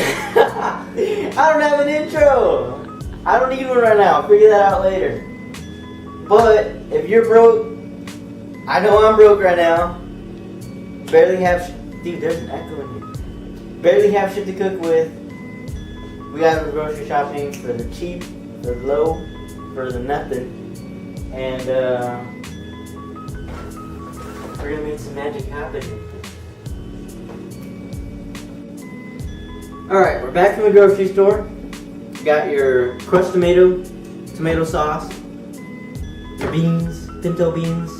I don't have an intro. I don't need one right now. I'll figure that out later. But if you're broke, I know I'm broke right now. Barely have dude, there's an echo in here. Barely have shit to cook with. We gotta go grocery shopping for the cheap, for the low, for the nothing. And we're gonna make some magic happen. Alright, we're back from the grocery store. You got your crushed tomato sauce, your beans, pinto beans.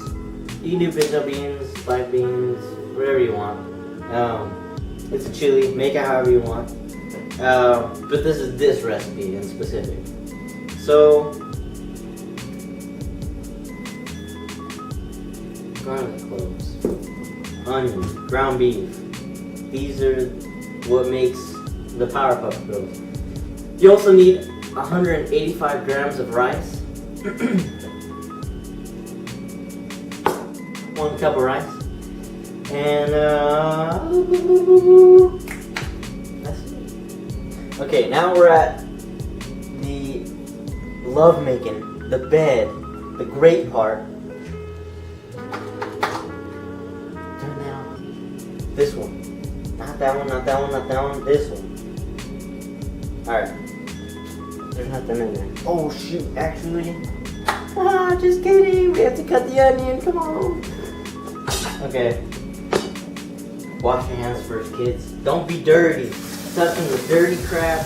You can do pinto beans, black beans, whatever you want. It's a chili, make it however you want. But this is this recipe in specific. So, garlic cloves, onions, ground beef. These are what makes the Powerpuff Girls. You also need 185 grams of rice, 1 cup of rice, and that's it. Okay, now we're at the lovemaking, the bed, the great part. Turn that on. This one. Not that one, not that one, not that one, this one. Alright. There's nothing in there. Oh shoot, actually. Just kidding. We have to cut the onion, come on. Okay. Wash your hands first, kids. Don't be dirty. Touching the dirty crap.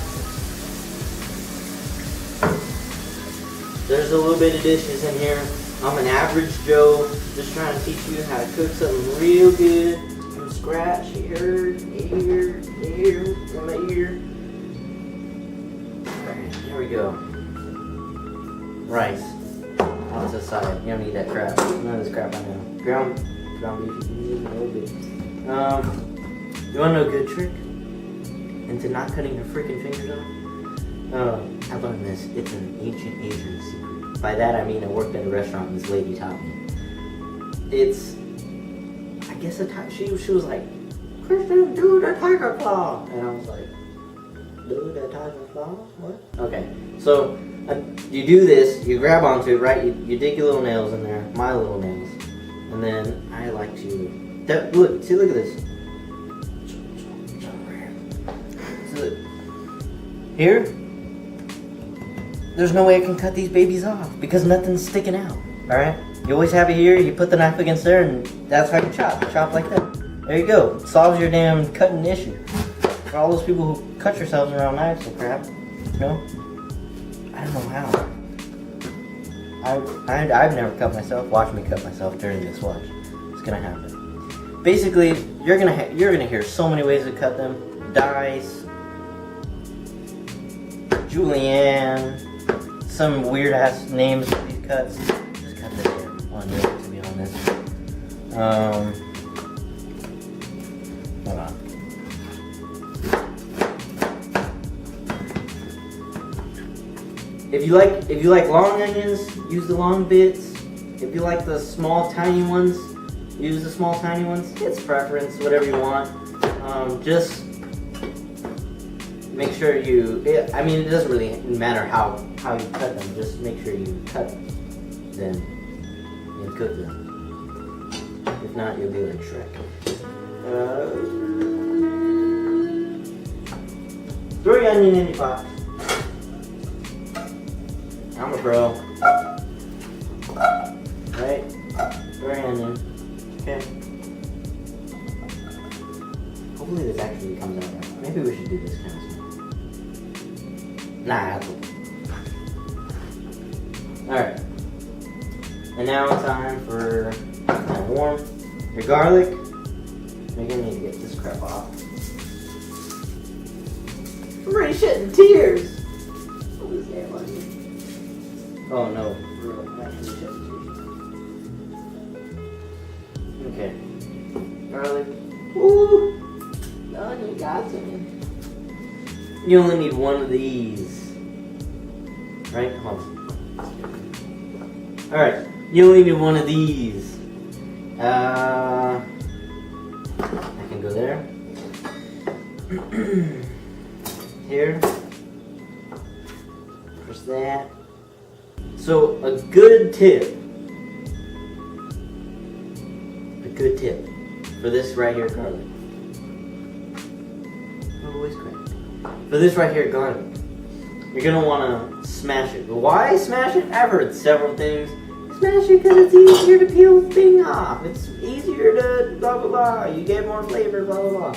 There's a little bit of dishes in here. I'm an average Joe, just trying to teach you how to cook something real good from scratch. Here, from my ear. Alright, here we go. Rice. On the side. You don't need that crap. None of this crap I know. Ground beef, you need a little bit. You wanna know a good trick? Into not cutting your freaking fingers off? I learned this. It's an ancient Asian secret. By that I mean I worked at a restaurant and this lady taught me. It's, I guess she was like, Christian, do the tiger claw. And I was like, do the tiger claw? What? Okay, so you do this, you grab onto it, right? You dig your little nails in there, my little nails. And then I like to, look at this. So, here, there's no way I can cut these babies off because nothing's sticking out, alright? You always have it here, you put the knife against there, and that's how you chop like that. There you go, solves your damn cutting issue. For all those people who cut yourselves around knives and crap, you know? I don't know how. I've never cut myself. Watch me cut myself during this watch. It's gonna happen. Basically, you're gonna hear so many ways to cut them. Dice, julienne, some weird ass names for these cuts. Just cut this one, to be honest. Hold on. If you like long onions, use the long bits. If you like the small tiny ones, use the small tiny ones. It's preference, whatever you want. Just make sure it doesn't really matter how you cut them. Just make sure you cut them and cook them. If not, you'll be like Shrek. Throw your onion in your pot. I'm a pro. Right? Throw your onion. Okay. Hopefully this actually comes out right. Maybe we should do this kind of stuff. Nah, that's okay. Alright. And now it's time for kind of warm. Your garlic. You're gonna need to get this crap off. I'm already shedding tears. What was that one? Oh no, for real, actually shedding tears. Okay. Garlic. Woo! No, you got some. You only need one of these. Right? Hold on. Alright, you only need one of these. I can go there. here. Press that. So a good tip for this right here garlic. For this right here garlic, you're gonna wanna smash it. But why smash it? I've heard several things. Smash it because it's easier to peel the thing off. It's easier to blah blah blah. You get more flavor, blah blah blah. I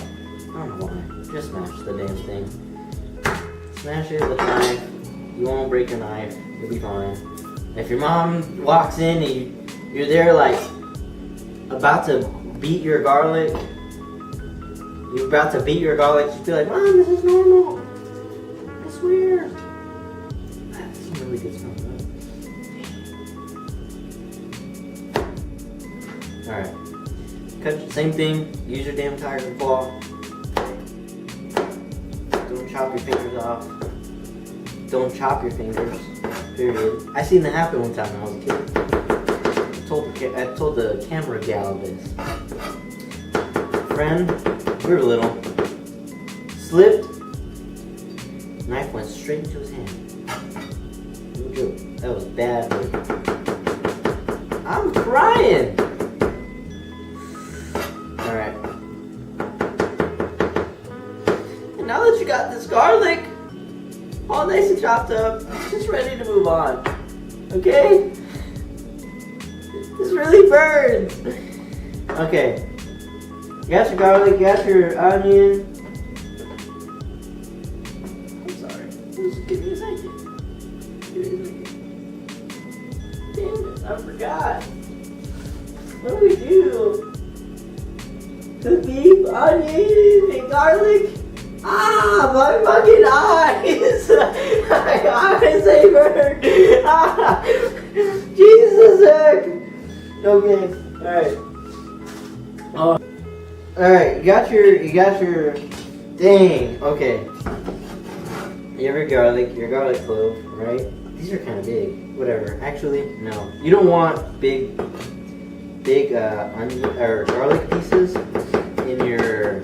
don't know why. Just smash the damn thing. Smash it with a knife. You won't break your knife. You'll be fine. If your mom walks in and you're there like about to beat your garlic, she'd be like, Mom, this is normal. I swear. That's some really good stuff. Alright. Cut, same thing. Use your damn tiger claw. Don't chop your fingers off. Don't chop your fingers. Period. I seen that happen one time when I was a kid. I told the camera gal this. Friend, we were little. Slipped. Knife went straight into his hand. No joke. That was bad. I'm crying. Alright. And now that you got this garlic all nice and chopped up, just ready to move on. Okay? This really burns. Okay. You got your garlic, you got your onion. I'm sorry. Just give me a second. Damn it, I forgot. What do we do? The beef, onion, and garlic. Ah, my fucking eyes! My eyes, they burn! Ah, Jesus heck! Okay, alright. Alright, you got your thing. Okay. You have your garlic clove, right? These are kind of big. Whatever. Actually, no. You don't want big onion or garlic pieces in your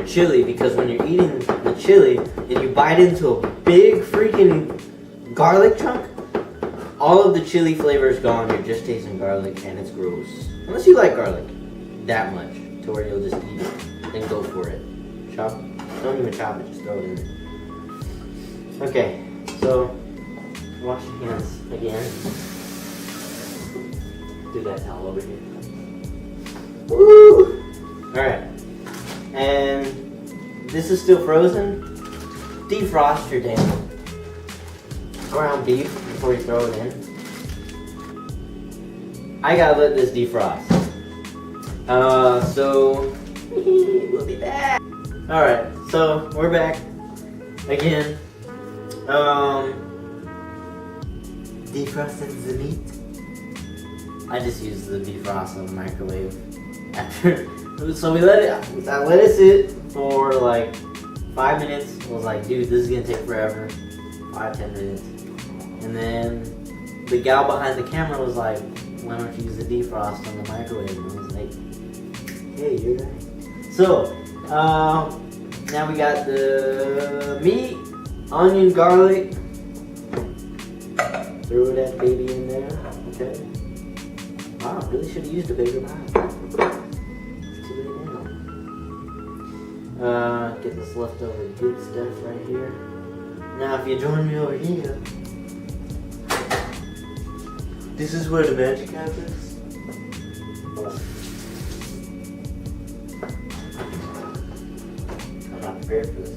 chili, because when you're eating the chili and you bite into a big freaking garlic chunk, all of the chili flavor is gone. You're just tasting garlic and it's gross. Unless you like garlic that much to where you'll just eat it, then go for it. Chop. Don't even chop it, just throw it in there. Okay, so wash your hands again. Do that towel over here. Woo! Alright. And this is still frozen. Defrost your damn ground beef before you throw it in. I gotta let this defrost. So we'll be back. Alright, so we're back again. Defrosting the meat. I just use the defrost in the microwave after. So I let it sit for like 5 minutes. I was like, dude, this is gonna take forever. 5-10 minutes. And then the gal behind the camera was like, why don't you use the defrost on the microwave? And I was like, hey, you're right. So, now we got the meat, onion, garlic. Throw that baby in there. Okay. Wow, I really should have used a bigger pot. Get this leftover good stuff right here. Now, if you join me over here, this is where the magic happens. I'm not prepared for this.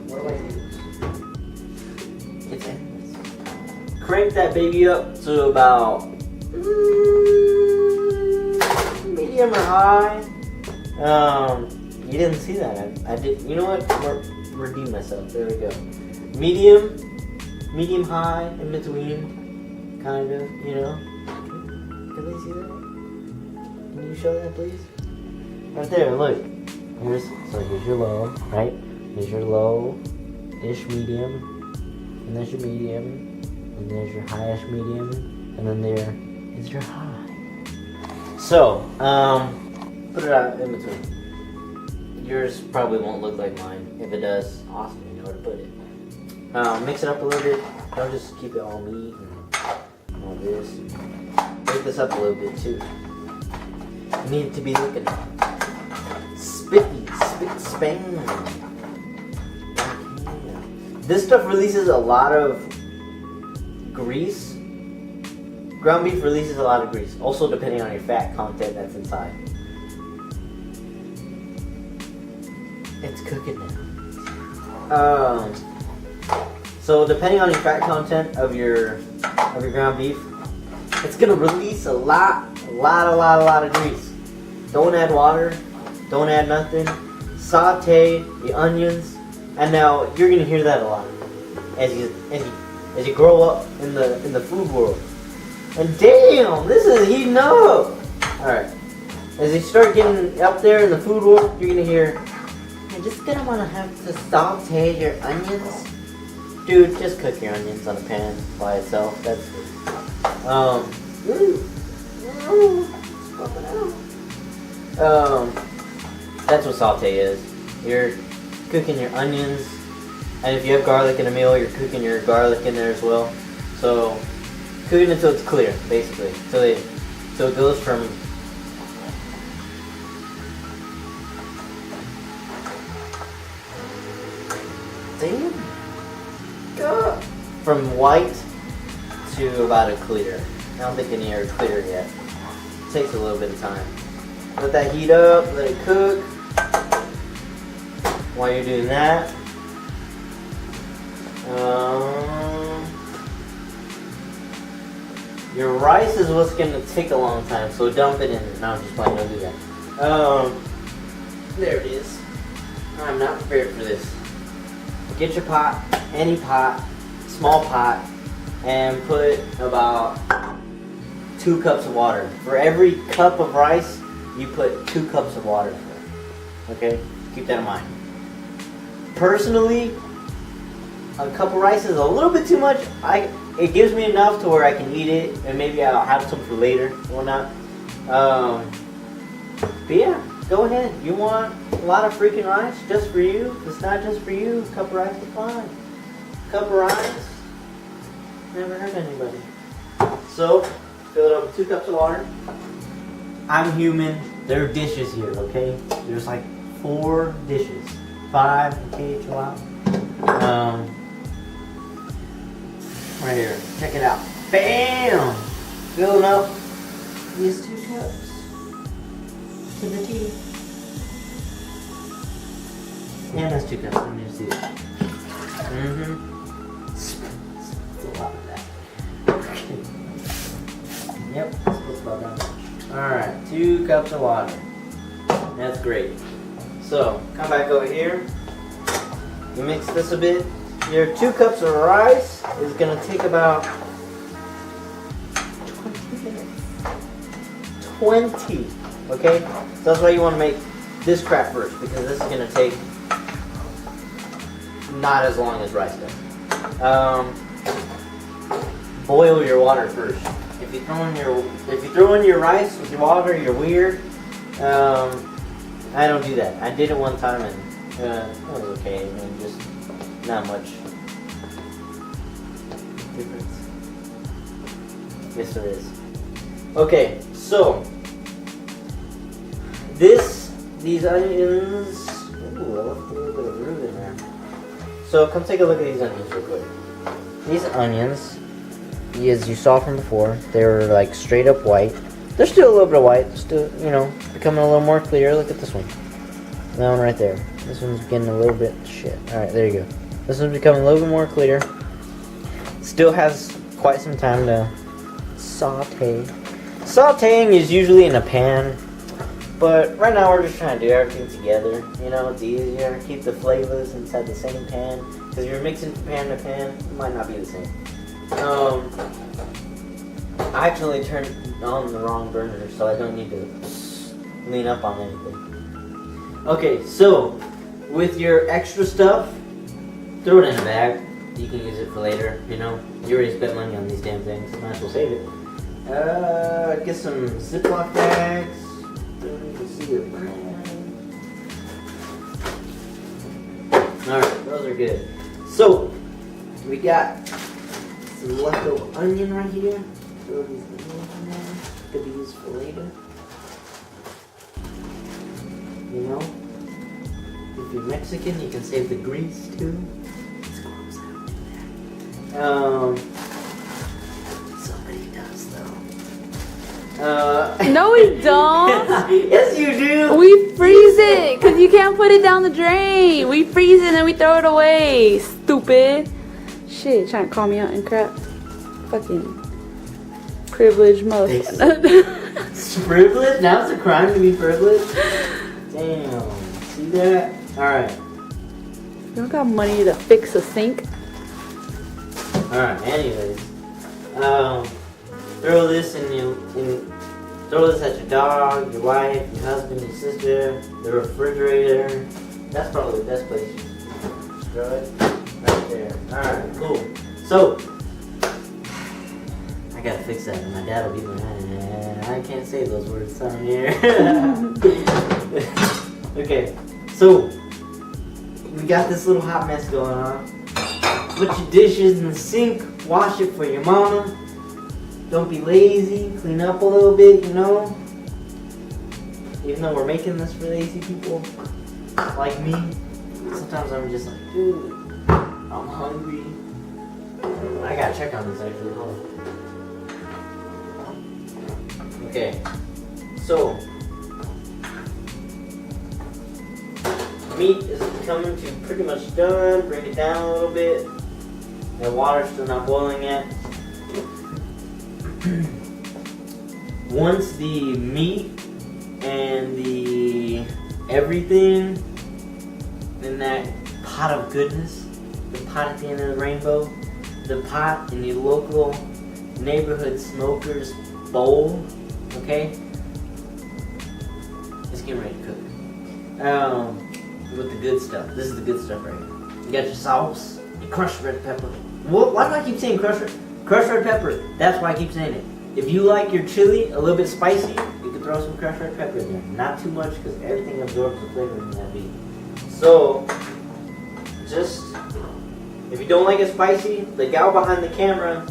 What do I use? It's endless. Crank that baby up to about medium or high. You didn't see that. I did. You know what? Redeem myself. There we go. Medium high, in between, kind of. You know. Can they see that? Can you show that, please? Right there. Look. Here's your low, right? Here's your low-ish medium, and there's your medium, and there's your high-ish medium, and then there is your high. So, put it out in between. yours probably won't look like mine. If it does, awesome, you know where to put it. Mix it up a little bit. Don't just keep it all meat and all this. Break this up a little bit too. You need it to be looking spiffy, spang. This stuff releases a lot of grease. Ground beef releases a lot of grease. Also depending on your fat content that's inside. It's cooking now. So depending on your fat content of your ground beef, it's gonna release a lot of grease. Don't add water. Don't add nothing. Saute the onions, and now you're gonna hear that a lot as you grow up in the food world. And damn, this is heating up. All right, as you start getting up there in the food world, you're gonna hear, "You're just gonna wanna have to saute your onions." Dude, just cook your onions on a pan by itself. That's that's what saute is. You're cooking your onions, and if you have garlic in a meal, you're cooking your garlic in there as well. So cook it until it's clear, basically. So it goes from from white to about a clear. I don't think any are clear yet. It takes a little bit of time. Let that heat up, let it cook. While you're doing that, your rice is what's gonna take a long time, so dump it in. No, I'm just playing, don't do that. There it is. I'm not prepared for this. Get your pot, any pot, small pot, and put about 2 cups of water. For every cup of rice, you put 2 cups of water. Okay? Keep that in mind. Personally, a cup of rice is a little bit too much. It gives me enough to where I can eat it, and maybe I'll have some for later or not. But yeah, go ahead. You want a lot of freaking rice just for you? If it's not just for you, a cup of rice is fine. Cup of rice never hurt anybody. So, fill it up with 2 cups of water. I'm human. There are dishes here, okay? There's like 4 dishes. 5 in case you're out. Right here. Check it out. Bam! Filling up these 2 cups to the tea. And that's 2 cups. Let me just see that. That's a lot of that. Okay. Yep, that's about that much. Alright, 2 cups of water. That's great. So, come back over here. You mix this a bit. Your 2 cups of rice is going to take about 20 minutes. 20. Okay? So that's why you want to make this crap first, because this is going to take not as long as rice does. Boil your water first. If you throw in your rice with your water, you're weird. I don't do that. I did it one time and it was okay. I mean, just not much difference. Yes, there is. Okay, so these onions. Ooh, I left a little bit of root in there. So come take a look at these onions real quick. These onions, as you saw from before, they were like straight up white. There's still a little bit of white, still, you know, becoming a little more clear. Look at this one. That one right there. This one's getting a little bit shit. Alright, there you go. This one's becoming a little bit more clear. Still has quite some time to saute. Sauteing is usually in a pan, but right now we're just trying to do everything together. You know, it's easier. Keep the flavors inside the same pan. Because if you're mixing from pan to pan, it might not be the same. I actually turned on the wrong burner, so I don't need to lean up on anything. Okay, so with your extra stuff, throw it in a bag. You can use it for later, you know. You already spent money on these damn things, might as well save it. Get some Ziploc bags. Don't even see your brand. are good. So, we got some leftover onion right here. Throw these onions in there. Could be used for later. You know? If you're Mexican, you can save the grease too. It's gross, I don't do that. Somebody does though. No, we don't. Yes, you do. We freeze it because you can't put it down the drain. We freeze it and we throw it away. Stupid. Shit, trying to call me out and crap. Fucking privileged motherfucker. It's privileged? Now it's a crime to be privileged? Damn. See that? Alright. You don't got money to fix a sink? Alright, anyways. Throw this throw this at your dog, your wife, your husband, your sister, the refrigerator. That's probably the best place to throw it. Right there. Alright, cool. So, I gotta fix that, and my dad will be mad. I can't say those words on here. Okay, so we got this little hot mess going on. Put your dishes in the sink, wash it for your mama. Don't be lazy, clean up a little bit, you know. Even though we're making this for lazy people like me, sometimes I'm just like, dude, I'm hungry. I gotta check on this actually. Hold on. Okay, so meat is coming to pretty much done. Bring it down a little bit. The water's still not boiling yet. Once the meat and the everything in that pot of goodness, the pot at the end of the rainbow, the pot in the local neighborhood smoker's bowl, okay? It's getting ready to cook. With the good stuff. This is the good stuff right here. You got your sauce, you crushed red pepper. Why do I keep saying crushed red pepper? That's why I keep saying it. If you like your chili a little bit spicy, you can throw some crushed red pepper in there. Not too much because everything absorbs the flavor in that meat. So, just, if you don't like it spicy, the gal behind the camera,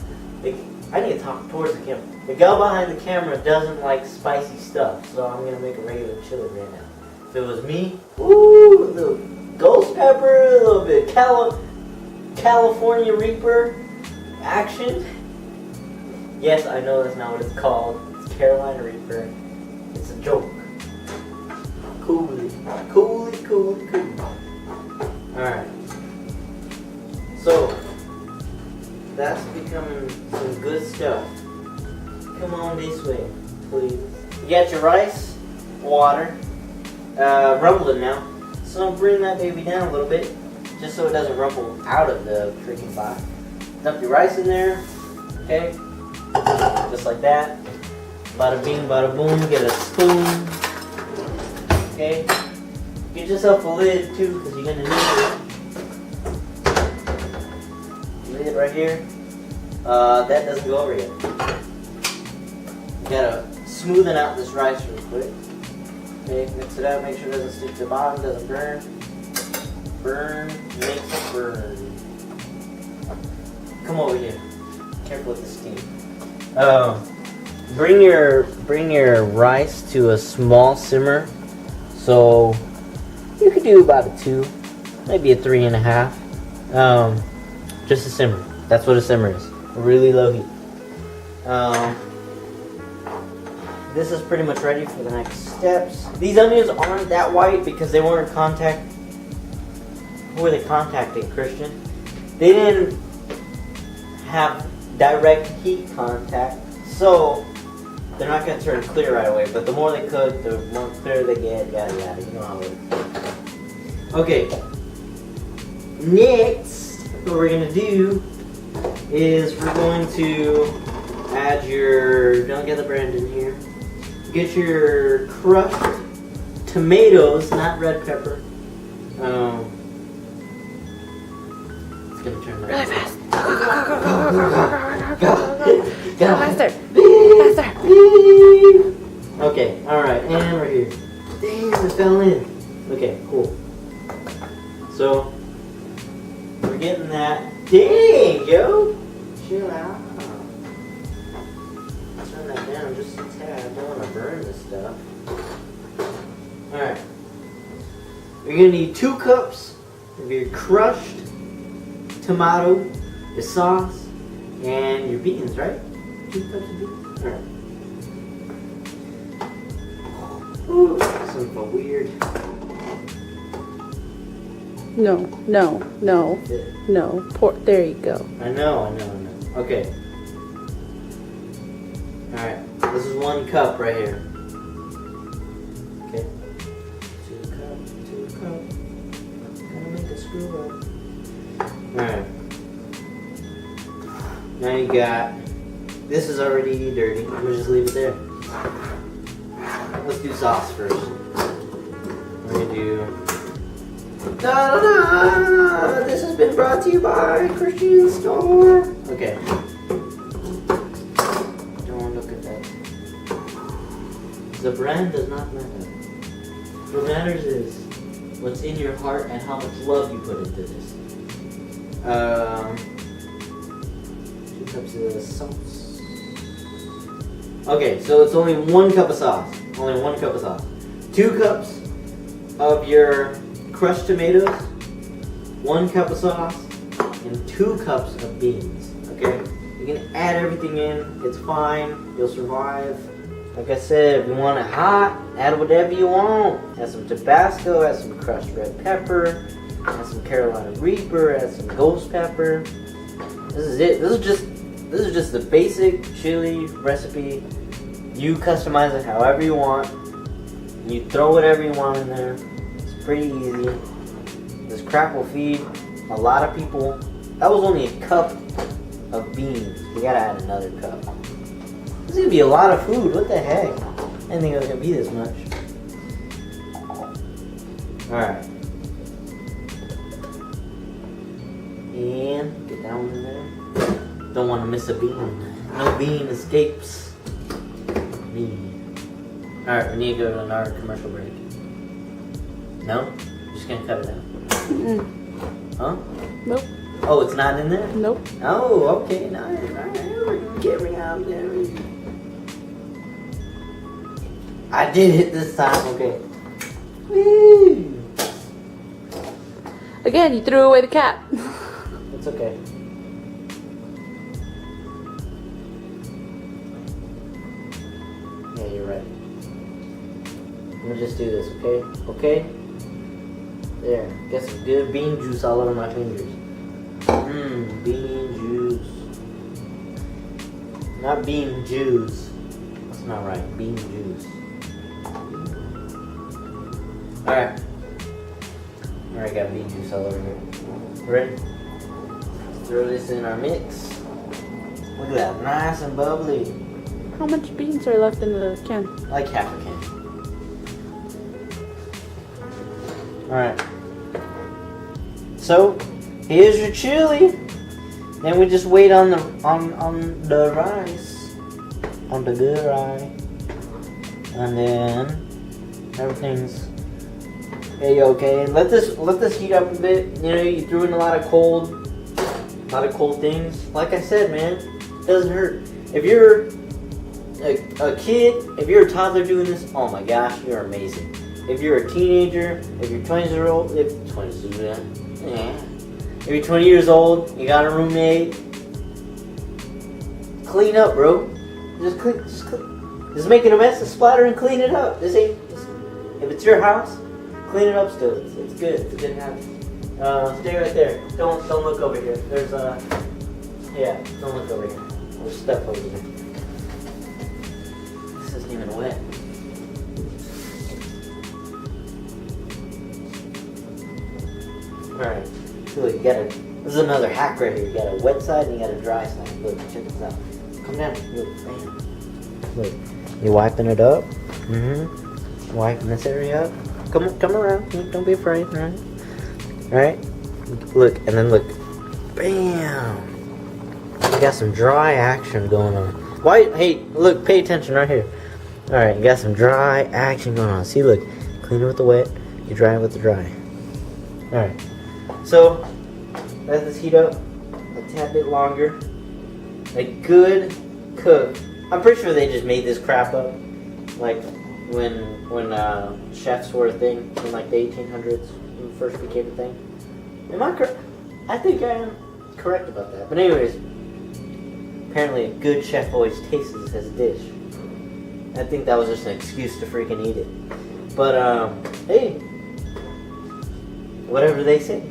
I need to talk towards the camera. The gal behind the camera doesn't like spicy stuff, so I'm going to make a regular chili right now. If it was me, ooh, a little ghost pepper, a little bit California Reaper action. Yes, I know that's not what it's called. It's Carolina Reaper. It's a joke. Coolly. Alright. So, that's becoming some good stuff. Come on this way, please. You got your rice, water, rumbling now. So bring that baby down a little bit, just so it doesn't rumble out of the freaking pot. Dump your rice in there, okay? Just like that. Bada bing, bada boom. Get a spoon. Okay. Get yourself a lid too, because you're gonna need it. Lid right here. That doesn't go over yet. You gotta smoothen out this rice real quick. Okay, mix it out. Make sure it doesn't stick to the bottom. Doesn't burn. Burn makes it burn. Come over here. Careful with the steam. Bring your rice to a small simmer. So you could do about a 2, maybe a 3.5. Just a simmer. That's what a simmer is. Really low heat. This is pretty much ready for the next steps. These onions aren't that white because they weren't who were they contacting, Christian? They didn't have direct heat contact, so they're not going to turn clear right away. But the more they cook, the more clear they get, yada yada. You know how it is. Okay. Next, what we're going to do is we're going to add your, don't get the brand in here, get your crushed tomatoes, not red pepper. It's going to turn Really fast. Go faster. Faster. Okay, alright, and we're here. Damn, it fell in. Okay, cool. So, forgetting that. Dang, yo! Chill out. Turn that down just a tad. I don't want to burn this stuff. Alright. You're going to need 2 cups of your crushed tomato, your sauce, and your beans, right? 2 cups of beans? Alright. Ooh, something weird. No. There you go. I know. Okay. Alright, this is 1 cup right here. Okay. 2 cups. Gotta make a screw up. Alright. Now you got, this is already dirty. I'm gonna just leave it there. Let's do sauce first. We're gonna do, da-da-da! This has been brought to you by Christian Store. Okay. Don't look at that. The brand does not matter. What matters is what's in your heart and how much love you put into this. 2 cups of sauce. Okay, so it's only 1 cup of sauce. Only 1 cup of sauce. 2 cups of your crushed tomatoes, 1 cup of sauce, and 2 cups of beans. Okay? You can add everything in. It's fine. You'll survive. Like I said, if you want it hot, add whatever you want. Add some Tabasco, add some crushed red pepper, add some Carolina Reaper, add some ghost pepper. This is it. This is just the basic chili recipe. You customize it however you want. You throw whatever you want in there. It's pretty easy. This crap will feed a lot of people. That was only a cup of beans. You gotta add another cup. This is gonna be a lot of food. What the heck? I didn't think it was gonna be this much. Alright. And get that one in there. Don't want to miss a bean. No bean escapes. Bean. Alright, we need to go to another commercial break. No? Just gonna cut it out. Huh? Nope. Oh, it's not in there? Nope. Oh, okay. Nice. Alright, get me out there. I did it this time. Okay. Woo! Again, you threw away the cap. It's okay. Yeah, you're right. I'm gonna just do this, okay? Okay? There. Get some good bean juice all over my fingers. Bean juice. Not bean juice. That's not right. Bean juice. Alright. Alright, got bean juice all over here. Ready? Throw this in our mix. Look at that, nice and bubbly. How much beans are left in the can? Like half a can. Alright. So, here's your chili. Then we just wait on the rice. On the good rice. And then everything's okay. Let this heat up a bit. You know, you threw in a lot of cold things. Like I said, man, it doesn't hurt. If you're a kid, if you're a toddler doing this, oh my gosh, you're amazing. If you're a teenager, if you're 20 years old, if you're 20 years old, you got a roommate, clean up, bro. Just making a mess, just splatter and clean it up. If it's your house, clean it up still. It's good. It's a good habit. Stay right there. Don't look over here. There's don't look over here. There's stuff over there. This isn't even wet. Alright. So look, this is another hack right here. You got a wet side and you got a dry side. Look, check this out. Come down. Look, bam. Look. You wiping it up. Wiping this area up. Come around. Don't be afraid, alright? Alright? Look, and then look. Bam! You got some dry action going on. Hey, look, pay attention right here. Alright, you got some dry action going on. See, look. Clean it with the wet. You dry it with the dry. Alright. So, let this heat up a tad bit longer. A good cook. I'm pretty sure they just made this crap up, like when chefs were a thing in like the 1800s when it first became a thing. Am I correct? I think I am correct about that. But anyways, apparently a good chef always tastes as a dish. I think that was just an excuse to freaking eat it. But hey, whatever they say.